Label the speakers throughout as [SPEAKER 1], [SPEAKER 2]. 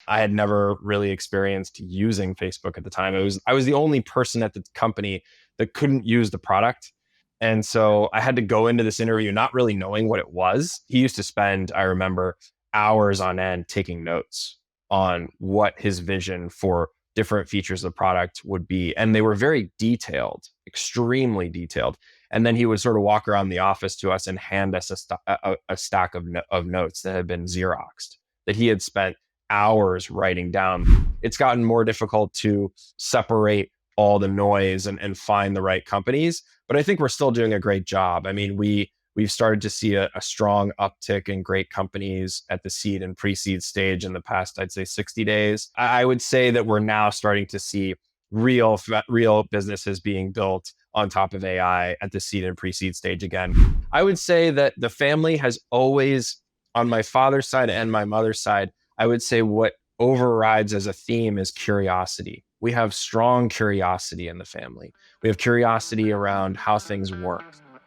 [SPEAKER 1] I had never really experienced using Facebook at the time. I was the only person at the company that couldn't use the product. And so I had to go into this interview not really knowing what it was. He used to spend, I remember, hours on end taking notes on what his vision for different features of the product would be. And they were very detailed, extremely detailed. And then he would sort of walk around the office to us and hand us a stack of notes that had been Xeroxed, that he had spent hours writing down. It's gotten more difficult to separate all the noise and find the right companies, but I think we're still doing a great job. I mean, we've started to see a strong uptick in great companies at the seed and pre-seed stage in the past, I'd say 60 days. I would say that we're now starting to see real businesses being built on top of AI at the seed and pre-seed stage again. I would say that the family has always, on my father's side and my mother's side, I would say what overrides as a theme is curiosity. We have strong curiosity in the family. We have curiosity around how things work,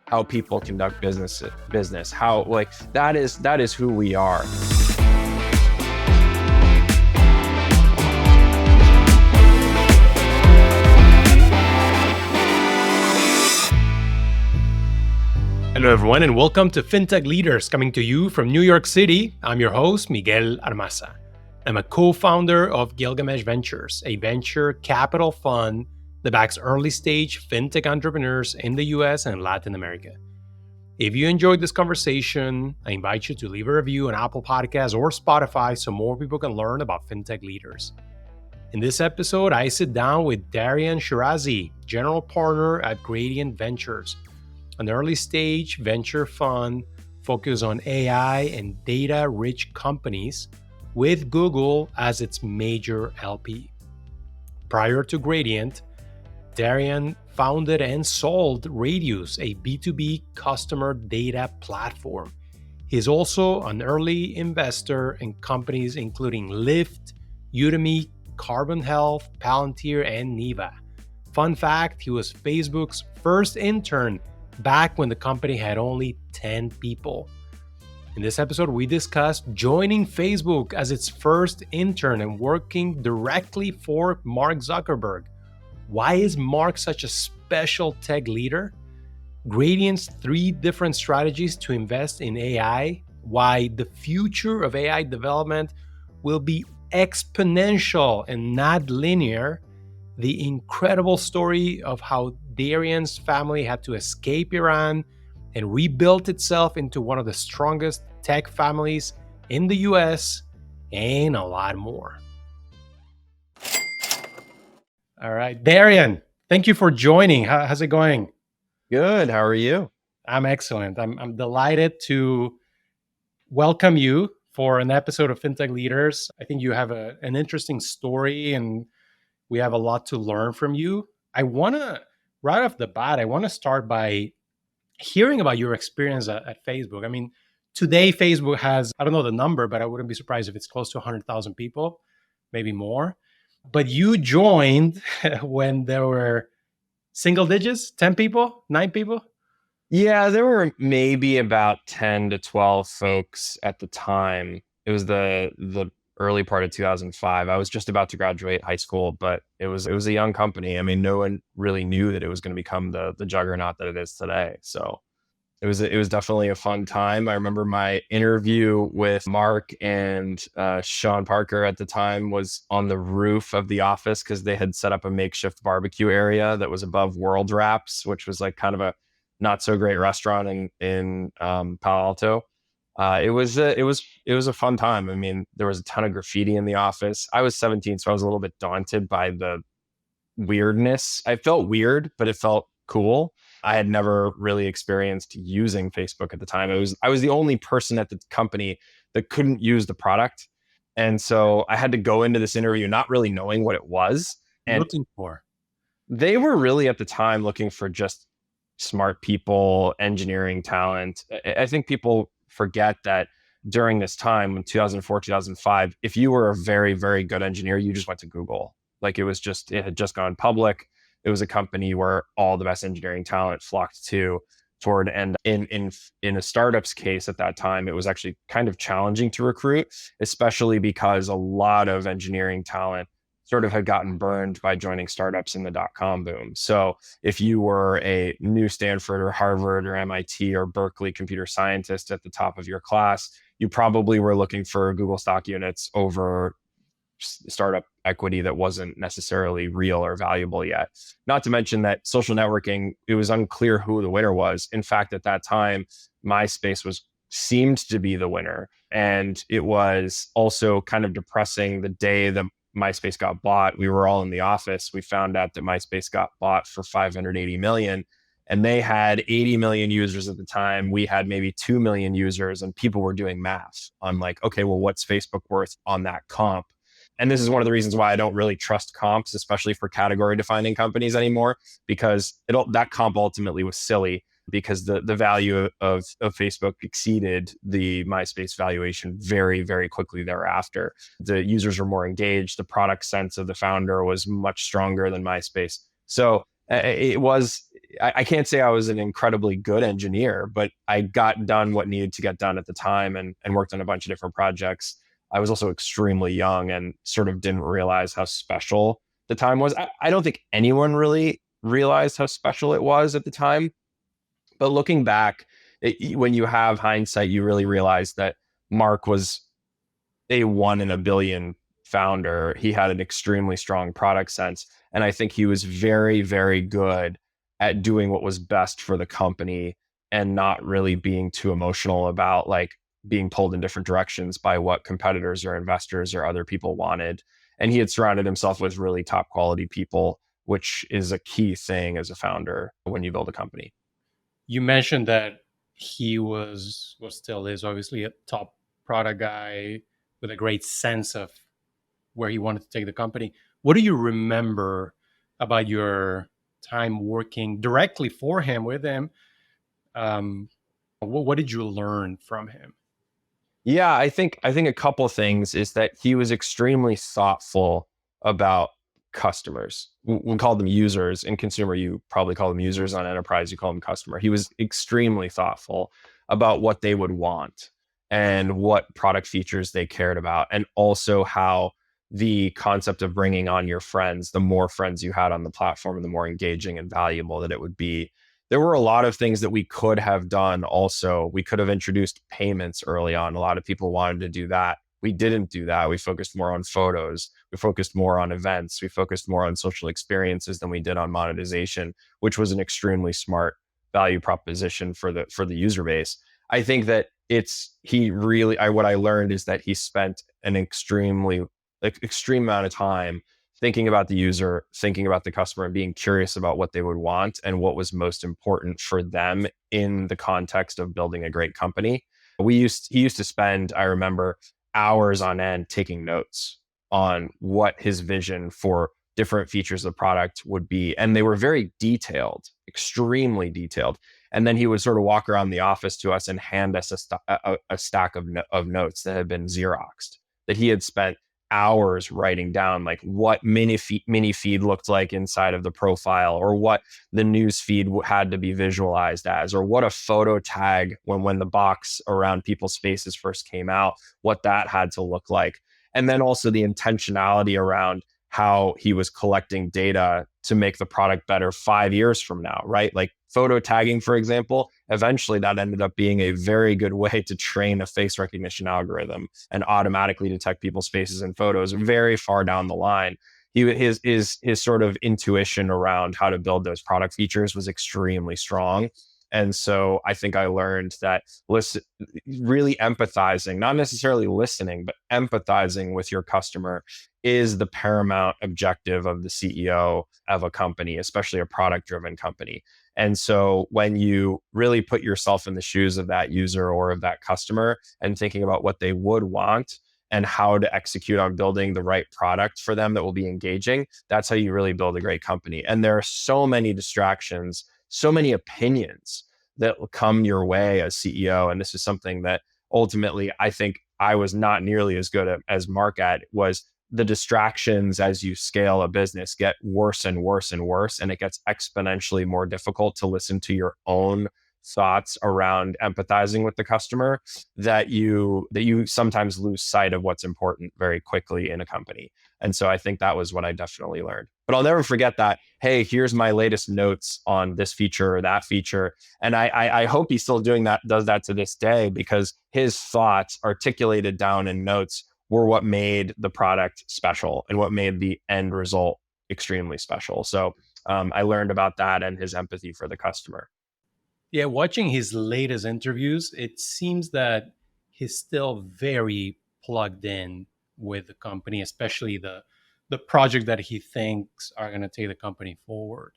[SPEAKER 1] how people conduct business, how that is who we are.
[SPEAKER 2] Hello, everyone, and welcome to Fintech Leaders, coming to you from New York City. I'm your host, Miguel Armaza. I'm a co-founder of Gilgamesh Ventures, a venture capital fund that backs early-stage fintech entrepreneurs in the US and Latin America. If you enjoyed this conversation, I invite you to leave a review on Apple Podcasts or Spotify so more people can learn about fintech leaders. In this episode, I sit down with Darian Shirazi, general partner at Gradient Ventures, an early-stage venture fund focused on AI and data-rich companies with Google as its major LP. Prior to Gradient, Darian founded and sold Radius, a B2B customer data platform. He's also an early investor in companies including Lyft, Udemy, Carbon Health, Palantir, and Neeva. Fun fact, he was Facebook's first intern back when the company had only 10 people. In this episode, we discussed joining Facebook as its first intern and working directly for Mark Zuckerberg. Why is Mark such a special tech leader? Gradient's 3 different strategies to invest in AI, why the future of AI development will be exponential and not linear, the incredible story of how Darian's family had to escape Iran and rebuilt itself into one of the strongest tech families in the US, and a lot more. All right, Darian, thank you for joining. How's it going?
[SPEAKER 1] Good. How are you?
[SPEAKER 2] I'm excellent. I'm delighted to welcome you for an episode of Fintech Leaders. I think you have an interesting story and we have a lot to learn from you. Right off the bat, I want to start by hearing about your experience at Facebook. I mean, today Facebook has, I don't know the number, but I wouldn't be surprised if it's close to 100,000 people, maybe more. But you joined when there were single digits, 10 people, 9 people?
[SPEAKER 1] Yeah, there were maybe about 10 to 12 folks at the time. It was the early part of 2005. I was just about to graduate high school, but it was a young company. I mean, no one really knew that it was going to become the juggernaut that it is today. So it was definitely a fun time. I remember my interview with Mark and Sean Parker at the time was on the roof of the office because they had set up a makeshift barbecue area that was above World Wraps, which was like kind of a not so great restaurant in Palo Alto. It was a fun time. I mean, there was a ton of graffiti in the office. I was 17, so I was a little bit daunted by the weirdness. I felt weird, but it felt cool. I had never really experienced using Facebook at the time. I was the only person at the company that couldn't use the product. And so I had to go into this interview not really knowing what it was. And
[SPEAKER 2] Looking for.
[SPEAKER 1] they were really at the time looking for just smart people, engineering talent. I think people forget that during this time, in 2004, 2005, if you were a very, very good engineer, you just went to Google. Like it had just gone public. It was a company where all the best engineering talent flocked to. toward. And in a startup's case at that time, it was actually kind of challenging to recruit, especially because a lot of engineering talent sort of had gotten burned by joining startups in the dot-com boom. So if you were a new Stanford or Harvard or MIT or Berkeley computer scientist at the top of your class, you probably were looking for Google stock units over startup equity that wasn't necessarily real or valuable yet. Not to mention that social networking, it was unclear who the winner was. In fact, at that time, MySpace seemed to be the winner. And it was also kind of depressing the day that MySpace got bought. We were all in the office. We found out that MySpace got bought for 580 million. And they had 80 million users at the time. We had maybe 2 million users, and people were doing math on like, okay, well, what's Facebook worth on that comp? And this is one of the reasons why I don't really trust comps, especially for category defining companies anymore, because that comp ultimately was silly because the value of Facebook exceeded the MySpace valuation very, very quickly thereafter. The users were more engaged. The product sense of the founder was much stronger than MySpace. So I can't say I was an incredibly good engineer, but I got done what needed to get done at the time and worked on a bunch of different projects. I was also extremely young and sort of didn't realize how special the time was. I don't think anyone really realized how special it was at the time. But looking back, when you have hindsight, you really realize that Mark was a 1 in a billion founder. He had an extremely strong product sense. And I think he was very, very good at doing what was best for the company and not really being too emotional about like being pulled in different directions by what competitors or investors or other people wanted. And he had surrounded himself with really top quality people, which is a key thing as a founder when you build a company.
[SPEAKER 2] You mentioned that he still is obviously a top product guy with a great sense of where he wanted to take the company. What do you remember about your time working directly for him, with him? What did you learn from him?
[SPEAKER 1] Yeah, I think a couple of things is that he was extremely thoughtful about customers. We call them users. In consumer, you probably call them users. On enterprise, you call them customer. He was extremely thoughtful about what they would want and what product features they cared about, and also how the concept of bringing on your friends, the more friends you had on the platform, the more engaging and valuable that it would be. There were a lot of things that we could have done also. We could have introduced payments early on. A lot of people wanted to do that. We didn't do that. We focused more on photos. We focused more on events. We focused more on social experiences than we did on monetization, which was an extremely smart value proposition for the user base. I think that what I learned is that he spent an extreme amount of time thinking about the user, thinking about the customer, and being curious about what they would want and what was most important for them in the context of building a great company. He used to spend, I remember, hours on end taking notes on what his vision for different features of the product would be. And they were very detailed, extremely detailed. And then he would sort of walk around the office to us and hand us a stack of notes that had been Xeroxed, that he had spent hours writing down, like what mini feed looked like inside of the profile, or what the news feed had to be visualized as, or what a photo tag when the box around people's faces first came out, what that had to look like. And then also the intentionality around how he was collecting data to make the product better 5 years from now, right? Like photo tagging, for example, eventually that ended up being a very good way to train a face recognition algorithm and automatically detect people's faces in photos very far down the line. His sort of intuition around how to build those product features was extremely strong. And so I think I learned that really empathizing, not necessarily listening, but empathizing with your customer is the paramount objective of the CEO of a company, especially a product-driven company. And so when you really put yourself in the shoes of that user or of that customer and thinking about what they would want and how to execute on building the right product for them that will be engaging, that's how you really build a great company. And there are so many distractions, so many opinions that will come your way as CEO. And this is something that ultimately I think I was not nearly as good at as Mark at, was the distractions as you scale a business get worse and worse and worse. And it gets exponentially more difficult to listen to your own thoughts around empathizing with the customer that you sometimes lose sight of what's important very quickly in a company. And so I think that was what I definitely learned. But I'll never forget that, hey, here's my latest notes on this feature or that feature. And I hope he's still does that to this day, because his thoughts articulated down in notes were what made the product special and what made the end result extremely special. So I learned about that and his empathy for the customer.
[SPEAKER 2] Yeah, watching his latest interviews, it seems that he's still very plugged in with the company, especially the project that he thinks are going to take the company forward.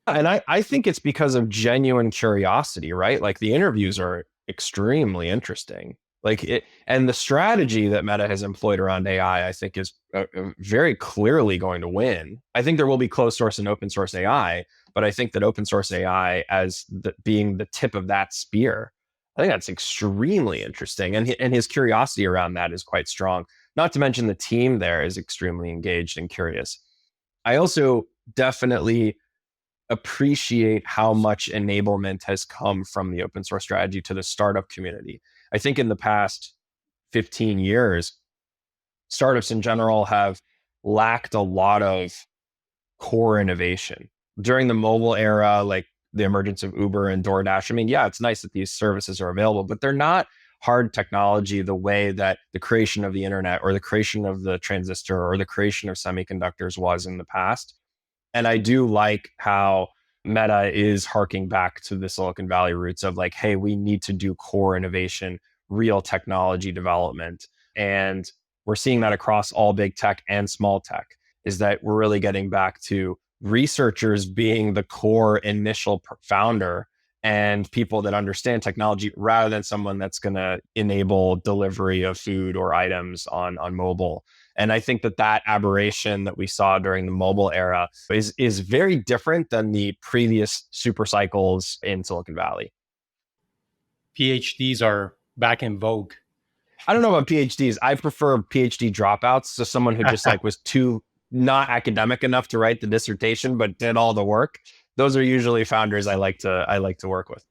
[SPEAKER 1] And I think it's because of genuine curiosity, right? Like the interviews are extremely interesting. Like it, and the strategy that Meta has employed around AI, I think, is very clearly going to win. I think there will be closed source and open source AI, but I think that open source AI as being the tip of that spear, I think that's extremely interesting. And his curiosity around that is quite strong. Not to mention the team there is extremely engaged and curious. I also definitely appreciate how much enablement has come from the open source strategy to the startup community. I think in the past 15 years, startups in general have lacked a lot of core innovation. During the mobile era, like the emergence of Uber and DoorDash, I mean, yeah, it's nice that these services are available, but they're not hard technology the way that the creation of the internet or the creation of the transistor or the creation of semiconductors was in the past. And I do like how Meta is harking back to the Silicon Valley roots of like, hey, we need to do core innovation, real technology development. And we're seeing that across all big tech and small tech, is that we're really getting back to researchers being the core initial founder and people that understand technology rather than someone that's going to enable delivery of food or items on mobile. And I think that aberration that we saw during the mobile era is very different than the previous super cycles in Silicon Valley.
[SPEAKER 2] PhDs are back in vogue.
[SPEAKER 1] I don't know about PhDs. I prefer PhD dropouts. So someone who just like was too not academic enough to write the dissertation, but did all the work. Those are usually founders I like to work with.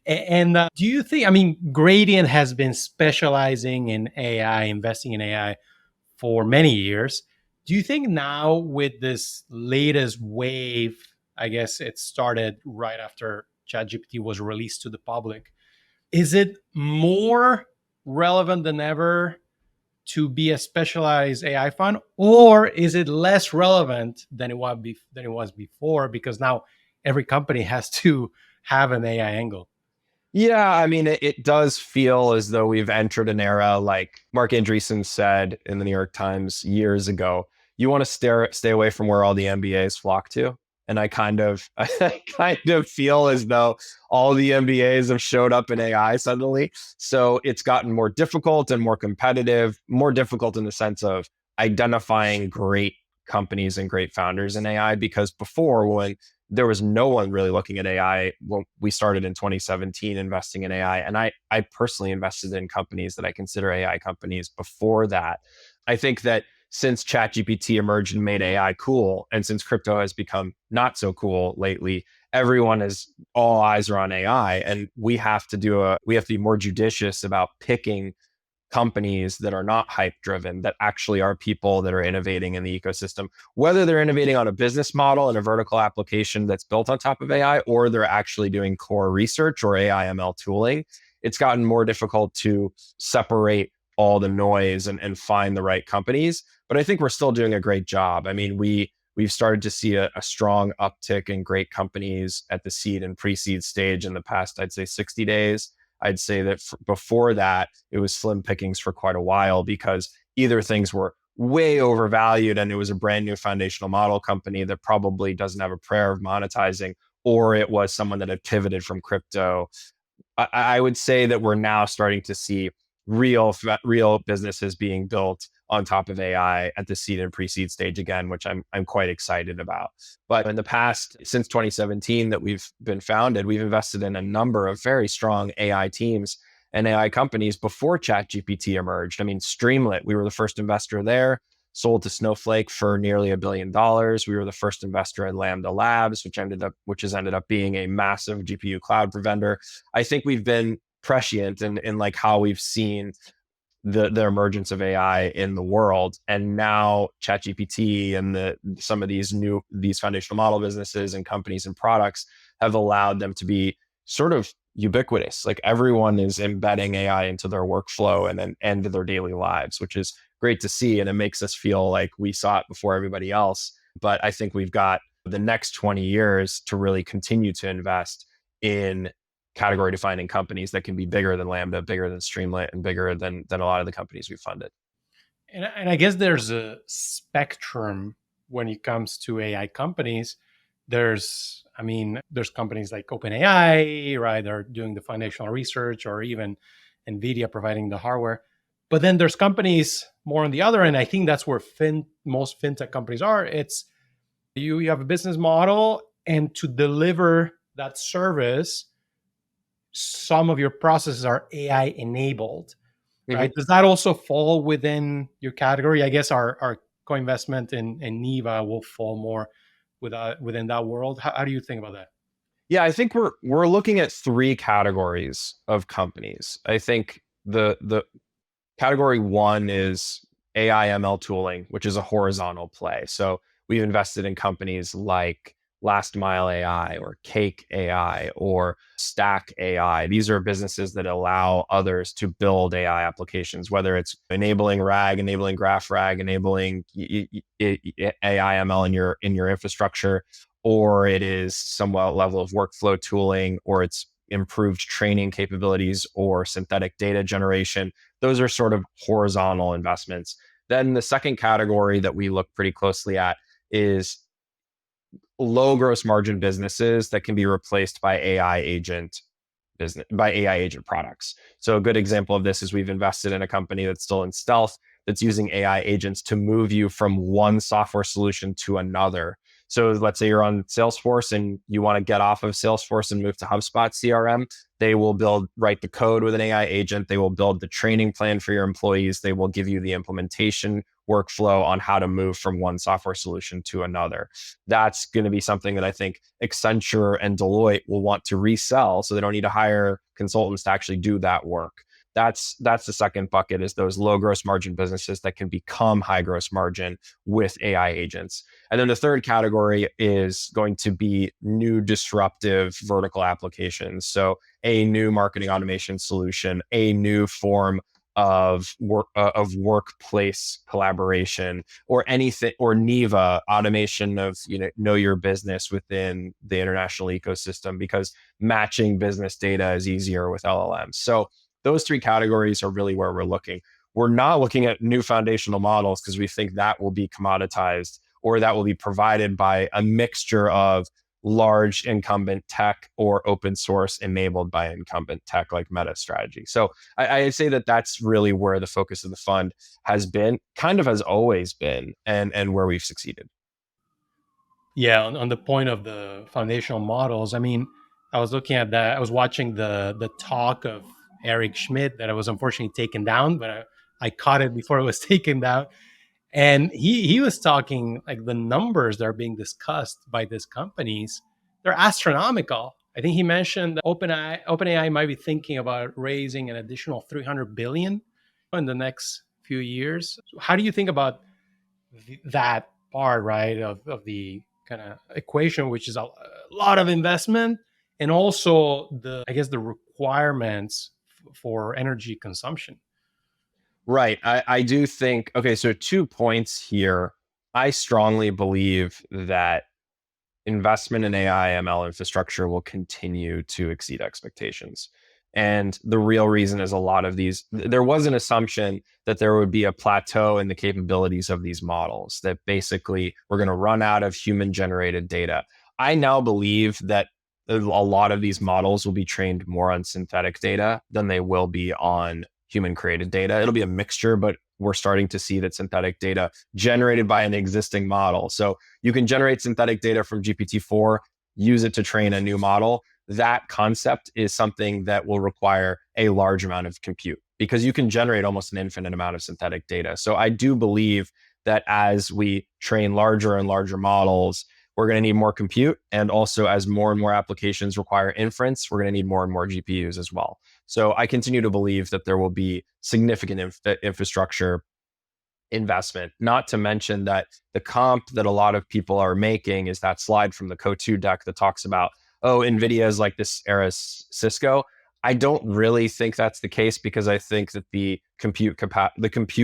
[SPEAKER 2] And do you think, I mean, Gradient has been specializing in AI, investing in AI for many years. Do you think now with this latest wave, I guess it started right after ChatGPT was released to the public, is it more relevant than ever to be a specialized AI fund, or is it less relevant than it was before because now every company has to have an AI angle?
[SPEAKER 1] Yeah, I mean, it does feel as though we've entered an era, like Mark Andreessen said in the New York Times years ago, you want to stay away from where all the MBAs flock to. And I kind of feel as though all the MBAs have showed up in AI suddenly. So it's gotten more difficult and more competitive, more difficult in the sense of identifying great companies and great founders in AI, because before, when there was no one really looking at AI when we started in 2017 investing in AI. And I personally invested in companies that I consider AI companies before that. I think that since ChatGPT emerged and made AI cool, and since crypto has become not so cool lately, all eyes are on AI. And we have to be more judicious about picking companies that are not hype driven, that actually are people that are innovating in the ecosystem, whether they're innovating on a business model and a vertical application that's built on top of AI, or they're actually doing core research or AI ML tooling. It's gotten more difficult to separate all the noise and find the right companies. But I think we're still doing a great job. I mean, we've started to see a strong uptick in great companies at the seed and pre-seed stage in the past, I'd say 60 days. I'd say that before that, it was slim pickings for quite a while, because either things were way overvalued and it was a brand new foundational model company that probably doesn't have a prayer of monetizing, or it was someone that had pivoted from crypto. I would say that we're now starting to see real businesses being built on top of AI at the seed and pre-seed stage again, which I'm quite excited about. But in the past, since 2017 that we've been founded, we've invested in a number of very strong AI teams and AI companies before ChatGPT emerged. I mean, Streamlit, we were the first investor there. sold to Snowflake for nearly $1 billion. We were the first investor in Lambda Labs, which has ended up being a massive GPU cloud vendor. I think we've been prescient in like how we've seen the emergence of AI in the world, and now ChatGPT and some of these foundational model businesses and companies and products have allowed them to be sort of ubiquitous. Like everyone is embedding AI into their workflow and into their daily lives, which is great to see, and it makes us feel like we saw it before everybody else. But I think we've got the next 20 years to really continue to invest in category defining companies that can be bigger than Lambda, bigger than Streamlit, and bigger than a lot of the companies we funded.
[SPEAKER 2] And I guess there's a spectrum when it comes to AI companies. There's companies like OpenAI, right? They're doing the foundational research, or even NVIDIA providing the hardware. But then there's companies more on the other end. I think that's where most fintech companies are. It's you have a business model, and to deliver that service, some of your processes are AI enabled, right?
[SPEAKER 1] Mm-hmm.
[SPEAKER 2] Does that also fall within your category? I guess our co-investment in Niva will fall more within that world. How do you think about that?
[SPEAKER 1] Yeah, I think we're looking at three categories of companies. I think the category one is AI ML tooling, which is a horizontal play. So we've invested in companies like Last Mile AI or Cake AI or Stack AI. These are businesses that allow others to build AI applications, whether it's enabling RAG, enabling Graph RAG, enabling AI ML in your infrastructure, or it is some level of workflow tooling, or it's improved training capabilities or synthetic data generation. Those are sort of horizontal investments. Then the second category that we look pretty closely at is low gross margin businesses that can be replaced by AI agent products. So a good example of this is we've invested in a company that's still in stealth that's using AI agents to move you from one software solution to another. So let's say you're on Salesforce and you want to get off of Salesforce and move to HubSpot CRM. They will write the code with an AI agent. They will build the training plan for your employees. They will give you the implementation workflow on how to move from one software solution to another. That's going to be something that I think Accenture and Deloitte will want to resell, so they don't need to hire consultants to actually do that work. That's the second bucket, is those low gross margin businesses that can become high gross margin with AI agents. And then the third category is going to be new disruptive vertical applications. So a new marketing automation solution, a new form of workplace collaboration, or anything, or Niva, automation of know your business within the international ecosystem, because matching business data is easier with LLMs. So those three categories are really where we're looking. We're not looking at new foundational models because we think that will be commoditized, or that will be provided by a mixture of large incumbent tech or open source enabled by incumbent tech like MetaStrategy. So I say that that's really where the focus of the fund has been, kind of has always been, and where we've succeeded.
[SPEAKER 2] Yeah, on the point of the foundational models, I was looking at that. I was watching the talk of Eric Schmidt that was unfortunately taken down, but I caught it before it was taken down. And he was talking like the numbers that are being discussed by these companies, they're astronomical. I think he mentioned that OpenAI might be thinking about raising an additional 300 billion in the next few years. How do you think about that part, right, of the kind of equation, which is a lot of investment, and also the requirements for energy consumption?
[SPEAKER 1] Right. I do think, okay, so 2 points here. I strongly believe that investment in AI ML infrastructure will continue to exceed expectations. And the real reason is there was an assumption that there would be a plateau in the capabilities of these models, that basically we're going to run out of human generated data. I now believe that a lot of these models will be trained more on synthetic data than they will be on human created data. It'll be a mixture, but we're starting to see that synthetic data generated by an existing model. So you can generate synthetic data from GPT-4, use it to train a new model. That concept is something that will require a large amount of compute, because you can generate almost an infinite amount of synthetic data. So I do believe that as we train larger and larger models, we're going to need more compute. And also, as more and more applications require inference, we're going to need more and more GPUs as well. So I continue to believe that there will be significant infrastructure investment, not to mention that the comp that a lot of people are making is that slide from the Co2 deck that talks about, oh, NVIDIA is like this era Cisco. I don't really think that's the case, because I think that the compute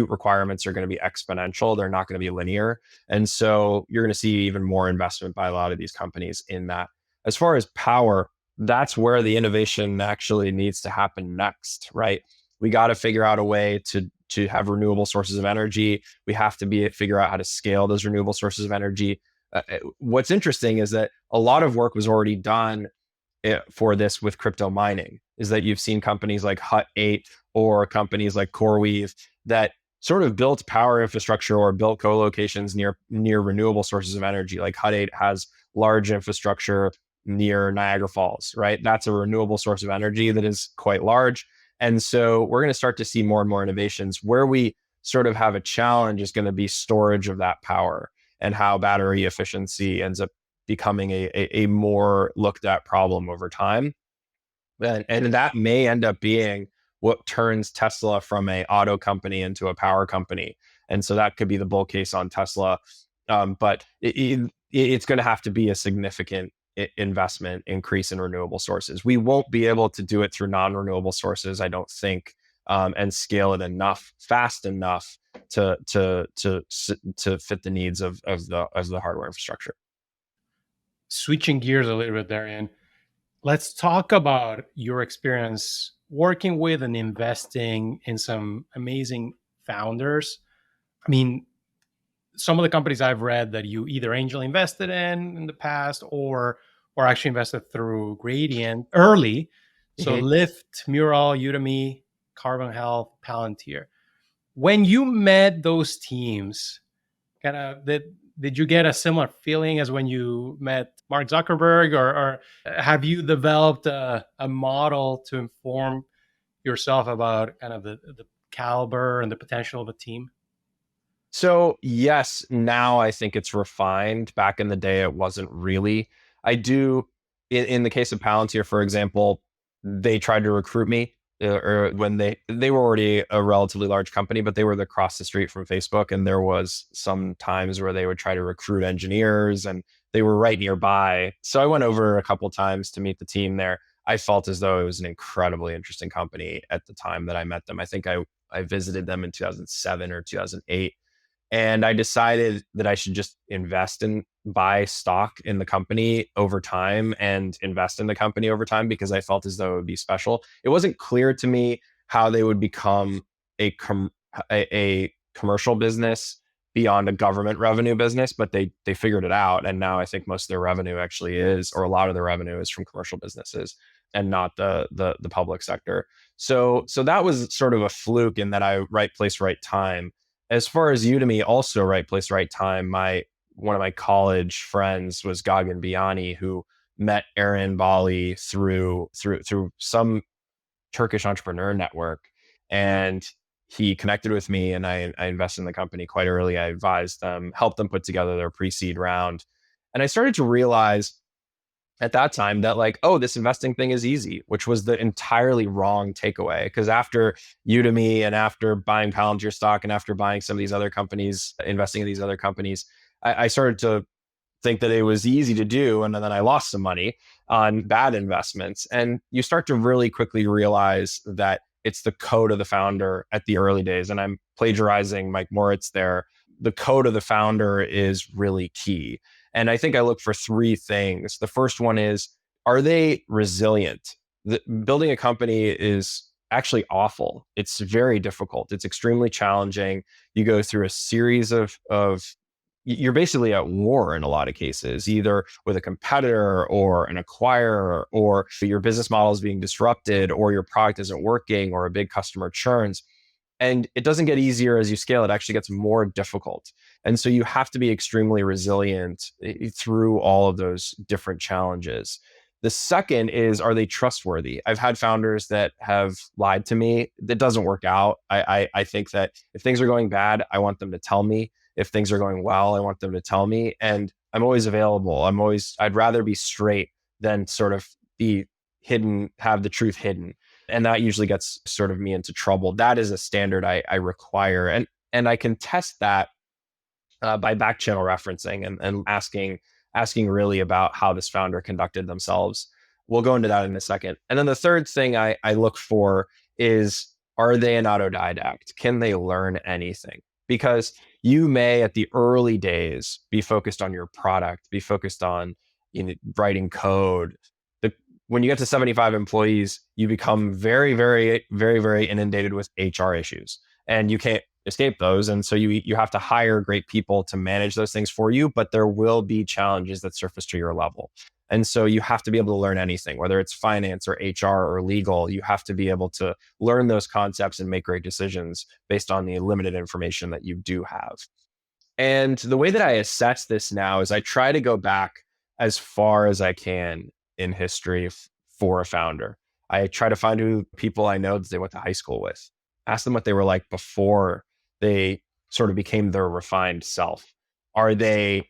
[SPEAKER 1] requirements are going to be exponential. They're not going to be linear. And so you're going to see even more investment by a lot of these companies in that. As far as power, that's where the innovation actually needs to happen next, right? We got to figure out a way to have renewable sources of energy. We have to figure out how to scale those renewable sources of energy. What's interesting is that a lot of work was already done for this with crypto mining, is that you've seen companies like Hut 8 or companies like CoreWeave that sort of built power infrastructure or built co-locations near renewable sources of energy. Like Hut 8 has large infrastructure near Niagara Falls, right? That's a renewable source of energy that is quite large. And so we're going to start to see more and more innovations. Where we sort of have a challenge is going to be storage of that power, and how battery efficiency ends up becoming a more looked at problem over time. And that may end up being what turns Tesla from an auto company into a power company. And so that could be the bull case on Tesla. But it's going to have to be a significant investment increase in renewable sources. We won't be able to do it through non-renewable sources, I don't think, and scale it fast enough to fit the needs of the hardware infrastructure.
[SPEAKER 2] Switching gears a little bit, Darian, let's talk about your experience working with and investing in some amazing founders. I mean, some of the companies I've read that you either angel invested in the past or actually invested through Gradient early. So Lyft, Mural, Udemy, Carbon Health, Palantir. When you met those teams, kind of did you get a similar feeling as when you met Mark Zuckerberg, or have you developed a model to inform yourself about kind of the caliber and the potential of a team?
[SPEAKER 1] So yes, now I think it's refined. Back in the day, it wasn't really. I do, in the case of Palantir, for example, they tried to recruit me, or when they were already a relatively large company, but they were across the street from Facebook, and there was some times where they would try to recruit engineers, and they were right nearby. So I went over a couple times to meet the team there. I felt as though it was an incredibly interesting company at the time that I met them. I think I visited them in 2007 or 2008. And I decided that I should just buy stock in the company over time and invest in the company over time, because I felt as though it would be special. It wasn't clear to me how they would become a commercial business beyond a government revenue business, but they figured it out. And now I think most of their revenue actually is, or a lot of their revenue is from commercial businesses and not the public sector. So that was sort of a fluke in that right place, right time. As far as Udemy, also right place, right time. One of my college friends was Gagan Biani, who met Aaron Bali through some Turkish entrepreneur network, and he connected with me, and I invested in the company quite early. I advised them, helped them put together their pre-seed round, and I started to realize at that time that this investing thing is easy, which was the entirely wrong takeaway. Because after Udemy and after buying Palantir stock and after buying some of these other companies, investing in these other companies, I started to think that it was easy to do. And then I lost some money on bad investments. And you start to really quickly realize that it's the code of the founder at the early days. And I'm plagiarizing Mike Moritz there. The code of the founder is really key. And I think I look for three things. The first one is, are they resilient? Building a company is actually awful. It's very difficult. It's extremely challenging. You go through a series of you're basically at war in a lot of cases, either with a competitor or an acquirer, or your business model is being disrupted, or your product isn't working, or a big customer churns. And it doesn't get easier as you scale. It actually gets more difficult. And so you have to be extremely resilient through all of those different challenges. The second is, are they trustworthy? I've had founders that have lied to me. That doesn't work out. I think that if things are going bad, I want them to tell me. If things are going well, I want them to tell me. And I'm always available. I'd rather be straight than sort of be hidden, have the truth hidden. And that usually gets sort of me into trouble. That is a standard I require. And I can test that by back channel referencing and asking really about how this founder conducted themselves. We'll go into that in a second. And then the third thing I look for is, are they an autodidact? Can they learn anything? Because you may at the early days be focused on your product, be focused on writing code. When you get to 75 employees, you become very, very, very, very inundated with HR issues, and you can't escape those. And so you have to hire great people to manage those things for you, but there will be challenges that surface to your level. And so you have to be able to learn anything, whether it's finance or HR or legal. You have to be able to learn those concepts and make great decisions based on the limited information that you do have. And the way that I assess this now is I try to go back as far as I can in history for a founder. I try to find who people I know that they went to high school with, ask them what they were like before they sort of became their refined self. Are they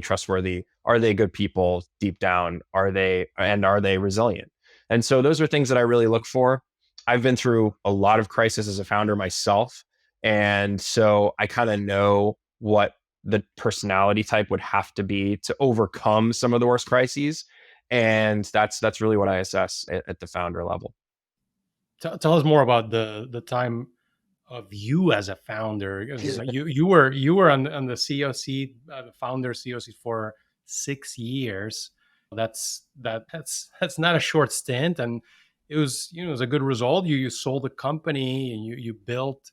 [SPEAKER 1] trustworthy? Are they good people deep down? Are they resilient? And so those are things that I really look for. I've been through a lot of crisis as a founder myself. And so I kind of know what the personality type would have to be to overcome some of the worst crises. And that's really what I assess at the founder level.
[SPEAKER 2] Tell us more about the time of you as a founder. You were on the COC, the founder COC for 6 years. That's not a short stint, and it was a good result. You sold a company and you built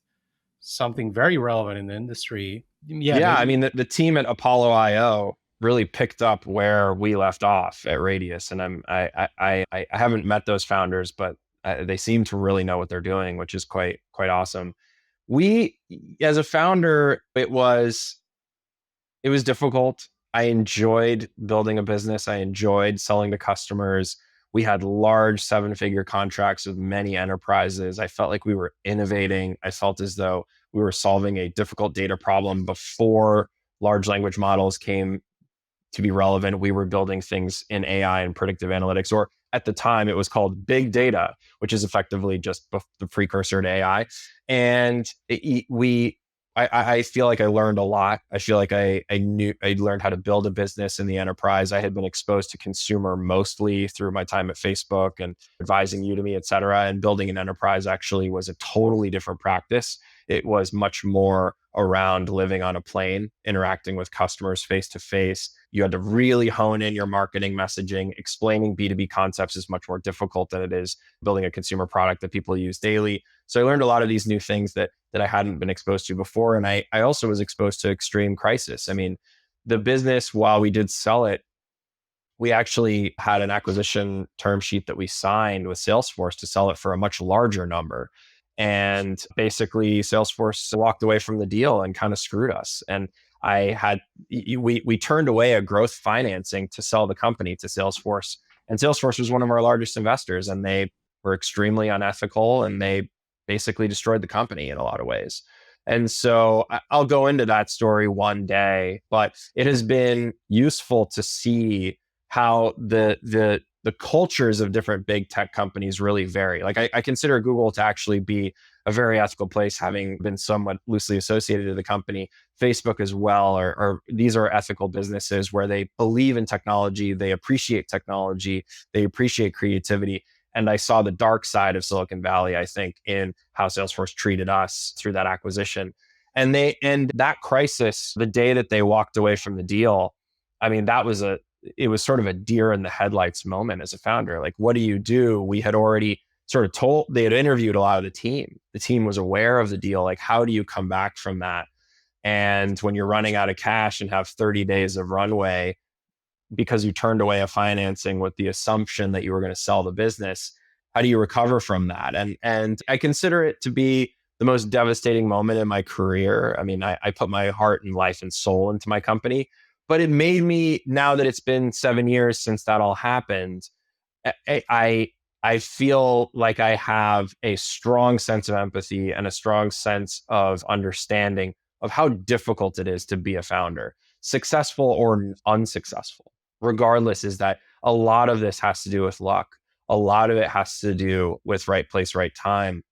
[SPEAKER 2] something very relevant in the industry.
[SPEAKER 1] Yeah, I mean the team at Apollo IO really picked up where we left off at Radius, and I haven't met those founders, but they seem to really know what they're doing, which is quite awesome. We, as a founder, it was difficult. I enjoyed building a business. I enjoyed selling to customers. We had large 7-figure contracts with many enterprises. I felt like we were innovating. I felt as though we were solving a difficult data problem before large language models came to be relevant. We were building things in AI and predictive analytics, or at the time it was called big data, which is effectively just the precursor to AI. And I feel like I learned a lot. I feel like I learned how to build a business in the enterprise. I had been exposed to consumer mostly through my time at Facebook and advising Udemy, et cetera. And building an enterprise actually was a totally different practice. It was much more around living on a plane, interacting with customers face to face. You had to really hone in your marketing messaging. Explaining B2B concepts is much more difficult than it is building a consumer product that people use daily. So I learned a lot of these new things that I hadn't been exposed to before. And I also was exposed to extreme crisis. I mean, the business, while we did sell it, we actually had an acquisition term sheet that we signed with Salesforce to sell it for a much larger number. And basically Salesforce walked away from the deal and kind of screwed us. And we turned away a growth financing to sell the company to Salesforce. And Salesforce was one of our largest investors, and they were extremely unethical, and they basically destroyed the company in a lot of ways. And so I'll go into that story one day, but it has been useful to see how the cultures of different big tech companies really vary. Like I consider Google to actually be a very ethical place, having been somewhat loosely associated to the company. Facebook as well, or these are ethical businesses where they believe in technology, they appreciate technology, they appreciate creativity. And I saw the dark side of Silicon Valley, I think, in how Salesforce treated us through that acquisition. And that crisis, the day that they walked away from the deal, I mean, it was sort of a deer in the headlights moment as a founder. Like, what do you do? We had already sort of they had interviewed a lot of the team. The team was aware of the deal. Like, how do you come back from that? And when you're running out of cash and have 30 days of runway because you turned away a financing with the assumption that you were going to sell the business, how do you recover from that? And I consider it to be the most devastating moment in my career. I mean, I put my heart and life and soul into my company. But it made me, now that it's been 7 years since that all happened, I feel like I have a strong sense of empathy and a strong sense of understanding of how difficult it is to be a founder, successful or unsuccessful. Regardless, is that a lot of this has to do with luck. A lot of it has to do with right place, right time.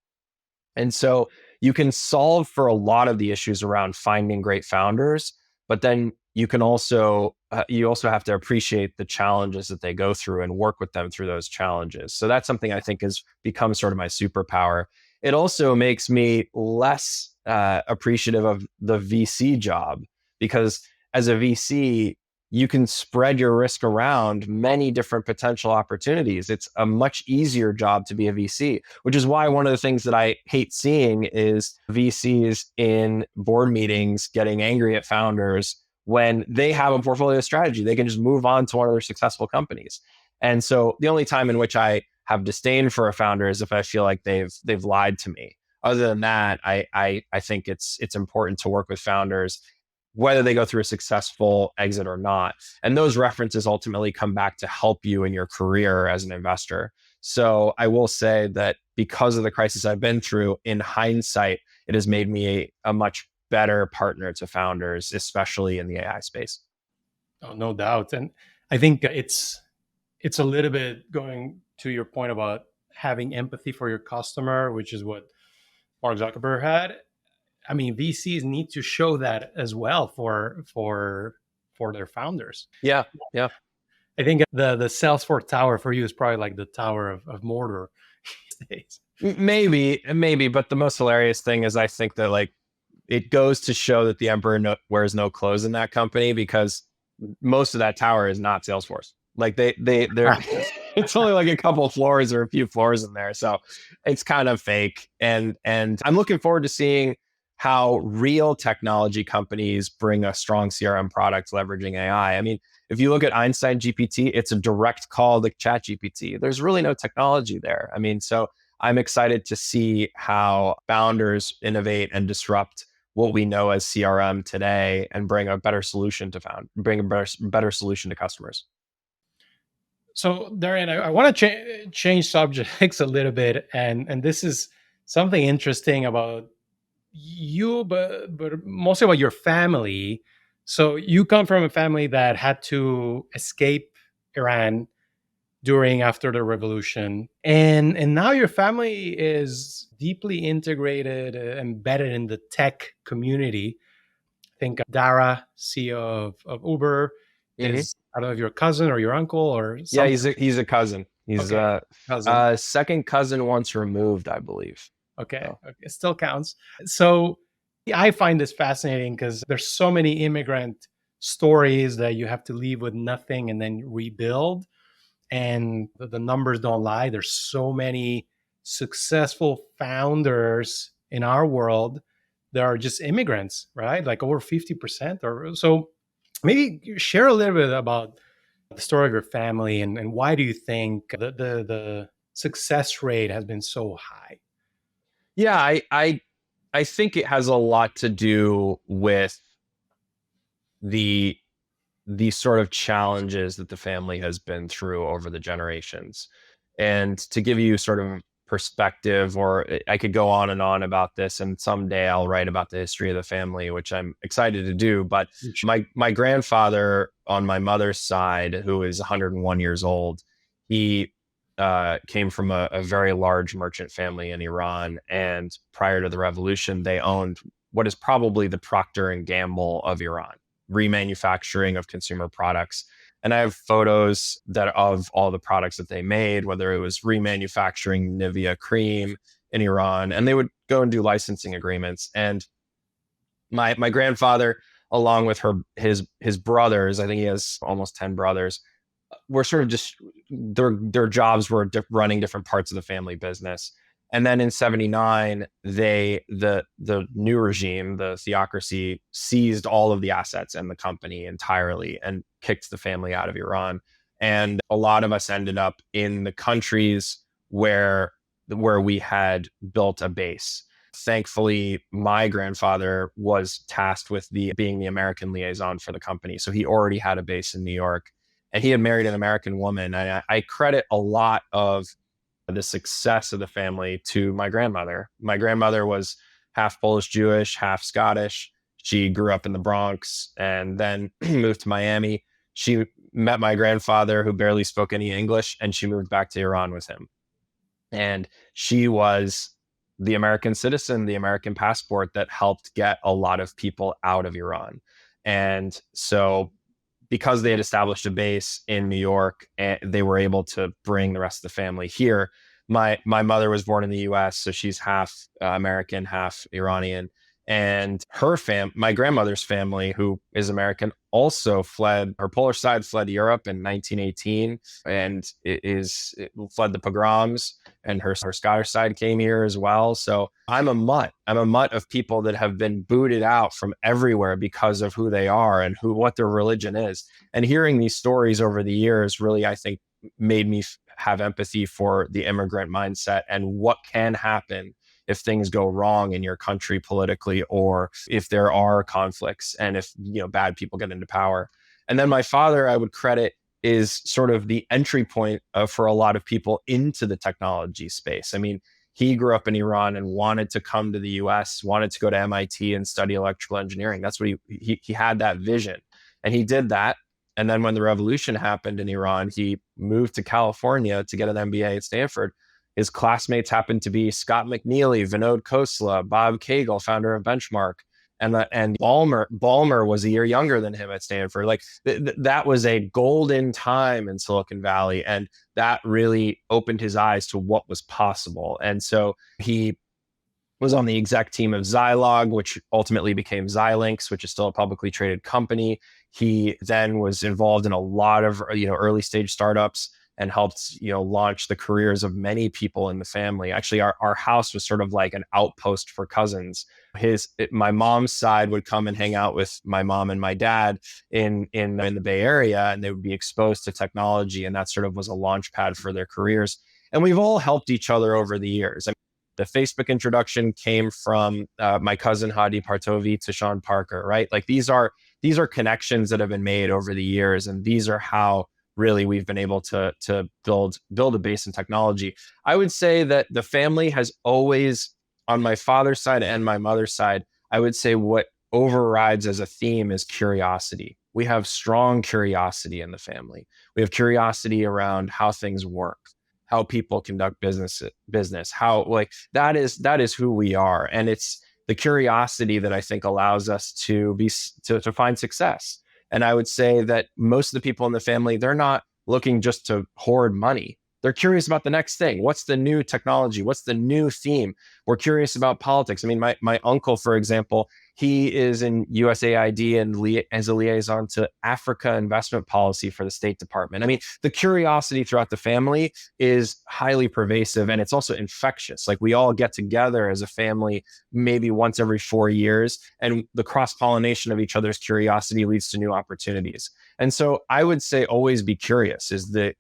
[SPEAKER 1] And so you can solve for a lot of the issues around finding great founders, but then you also have to appreciate the challenges that they go through and work with them through those challenges. So that's something I think has become sort of my superpower. It also makes me less appreciative of the VC job, because as a VC, you can spread your risk around many different potential opportunities. It's a much easier job to be a VC, which is why one of the things that I hate seeing is VCs in board meetings getting angry at founders when they have a portfolio strategy. They can just move on to one of their successful companies. And so the only time in which I have disdain for a founder is if I feel like they've lied to me. Other than that, I think it's important to work with founders, whether they go through a successful exit or not. And those references ultimately come back to help you in your career as an investor. So I will say that because of the crisis I've been through, in hindsight, it has made me a much better partner to founders, especially in the AI space.
[SPEAKER 2] Oh, no doubt. And I think it's a little bit going to your point about having empathy for your customer, which is what Mark Zuckerberg had. I mean, VCs need to show that as well for their founders.
[SPEAKER 1] Yeah, yeah.
[SPEAKER 2] I think the Salesforce Tower for you is probably like the Tower of Mordor these days.
[SPEAKER 1] Maybe, but the most hilarious thing is I think that like it goes to show that the emperor wears no clothes in that company, because most of that tower is not Salesforce. Like they're it's only like a couple of floors or a few floors in there, so it's kind of fake. And I'm looking forward to seeing how real technology companies bring a strong CRM product leveraging AI. I mean, if you look at Einstein GPT, it's a direct call to Chat GPT. There's really no technology there. I mean, so I'm excited to see how founders innovate and disrupt what we know as CRM today and bring a better solution to better solution to customers.
[SPEAKER 2] So, Darian, I want to change subjects a little bit, and this is something interesting about you, but mostly about your family. So, you come from a family that had to escape Iran after the revolution, and now your family is deeply integrated, embedded in the tech community. I think Dara, CEO of Uber,
[SPEAKER 1] Mm-hmm.
[SPEAKER 2] is, I don't know if your cousin or your uncle or
[SPEAKER 1] Yeah,
[SPEAKER 2] something.
[SPEAKER 1] he's a cousin. He's
[SPEAKER 2] Okay, cousin.
[SPEAKER 1] second cousin once removed, I believe.
[SPEAKER 2] Okay,
[SPEAKER 1] So.
[SPEAKER 2] okay, still counts. So I find this fascinating because there's so many immigrant stories that you have to leave with nothing and then rebuild, and the numbers don't lie. There's so many successful founders in our world that are just immigrants, right? Like over 50% or so. Maybe you share a little bit about the story of your family, and why do you think the success rate has been so high?
[SPEAKER 1] Yeah, I think it has a lot to do with the sort of challenges that the family has been through over the generations. And to give you sort of perspective, or I could go on and on about this, and someday I'll write about the history of the family, which I'm excited to do. But my grandfather on my mother's side, who is 101 years old, he came from a very large merchant family in Iran. And prior to the revolution, they owned what is probably the Procter and Gamble of Iran, remanufacturing of consumer products. And I have photos of all the products that they made, whether it was remanufacturing Nivea cream in Iran, and they would go and do licensing agreements. And my grandfather, along with his brothers, I think he has almost 10 brothers, were sort of just their jobs were running different parts of the family business. And then in 79, the new regime, the theocracy, seized all of the assets and the company entirely and kicked the family out of Iran. And a lot of us ended up in the countries where we had built a base. Thankfully, my grandfather was tasked with being the American liaison for the company. So he already had a base in New York, and he had married an American woman. And I credit a lot of the success of the family to my grandmother. My grandmother was half Polish Jewish, half Scottish. She grew up in the Bronx and then moved to Miami. She met my grandfather, who barely spoke any English, and she moved back to Iran with him. And she was the American citizen, the American passport that helped get a lot of people out of Iran. And so, because they had established a base in New York, and they were able to bring the rest of the family here. My mother was born in the U.S., so she's half American, half Iranian. And my grandmother's family, who is American, also fled. Her Polish side fled Europe in 1918, and it fled the pogroms. And her Scottish side came here as well. So I'm a mutt. I'm a mutt of people that have been booted out from everywhere because of who they are and what their religion is. And hearing these stories over the years really, I think, made me have empathy for the immigrant mindset and what can happen if things go wrong in your country politically, or if there are conflicts and if bad people get into power. And then my father, I would credit, is sort of the entry point for a lot of people into the technology space. I mean, he grew up in Iran and wanted to come to the US, wanted to go to MIT and study electrical engineering. That's what he had, that vision. And he did that. And then when the revolution happened in Iran, he moved to California to get an MBA at Stanford. His classmates happened to be Scott McNealy, Vinod Khosla, Bob Cagle, founder of Benchmark, and Ballmer was a year younger than him at Stanford. Like that was a golden time in Silicon Valley, and that really opened his eyes to what was possible. And so he was on the exec team of Zilog, which ultimately became Xilinx, which is still a publicly traded company. He then was involved in a lot of early stage startups and helped launch the careers of many people in the family. Actually, our house was sort of like an outpost for cousins. My mom's side would come and hang out with my mom and my dad in the Bay Area, and they would be exposed to technology, and that sort of was a launch pad for their careers. And we've all helped each other over the years. I mean, the Facebook introduction came from my cousin Hadi Partovi to Sean Parker, right? Like these are connections that have been made over the years, and these are how really we've been able to build a base in technology. I would say that the family has always, on my father's side and my mother's side, I would say what overrides as a theme is curiosity. We have strong curiosity in the family. We have curiosity around how things work, how people conduct business, how that is who we are. And it's the curiosity that I think allows us to find success. And I would say that most of the people in the family, they're not looking just to hoard money. They're curious about the next thing. What's the new technology? What's the new theme? We're curious about politics. I mean, my uncle, for example, he is in USAID and as a liaison to Africa investment policy for the State Department. I mean, the curiosity throughout the family is highly pervasive, and it's also infectious. Like we all get together as a family maybe once every 4 years, and the cross-pollination of each other's curiosity leads to new opportunities. And so I would say always be curious is the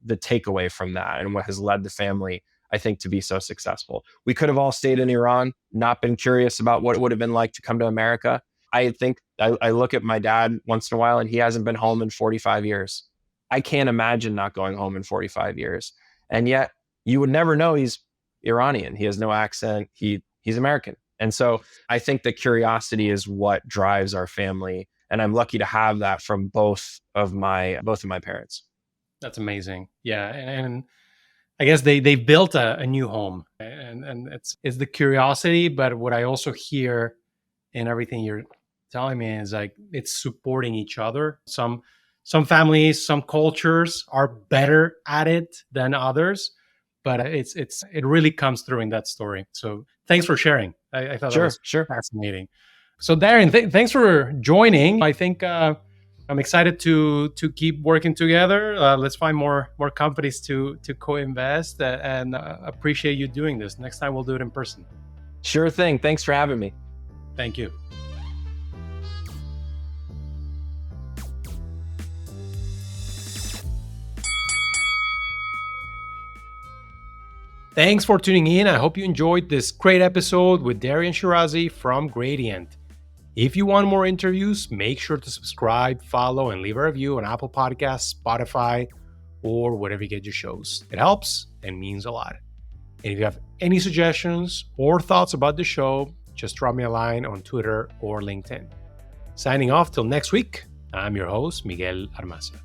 [SPEAKER 1] takeaway from that, and what has led the family, I think, to be so successful. We could have all stayed in Iran, not been curious about what it would have been like to come to America. I think I look at my dad once in a while, and he hasn't been home in 45 years. I can't imagine not going home in 45 years. And yet you would never know he's Iranian. He has no accent. He's American. And so I think that curiosity is what drives our family. And I'm lucky to have that from both of my parents.
[SPEAKER 2] That's amazing. Yeah. And I guess they built a new home, and it's the curiosity. But what I also hear in everything you're telling me is like it's supporting each other. Some families, some cultures are better at it than others, but it really comes through in that story. So thanks for sharing. I thought that was fascinating. So Darian, thanks for joining. I think I'm excited to keep working together. Let's find more companies to co-invest, and appreciate you doing this. Next time we'll do it in person.
[SPEAKER 1] Sure thing. Thanks for having me.
[SPEAKER 2] Thank you. Thanks for tuning in. I hope you enjoyed this great episode with Darian Shirazi from Gradient. If you want more interviews, make sure to subscribe, follow, and leave a review on Apple Podcasts, Spotify, or wherever you get your shows. It helps and means a lot. And if you have any suggestions or thoughts about the show, just drop me a line on Twitter or LinkedIn. Signing off till next week, I'm your host, Miguel Armaza.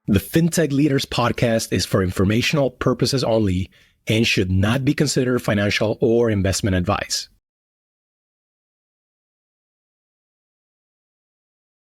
[SPEAKER 2] The Fintech Leaders podcast is for informational purposes only and should not be considered financial or investment advice.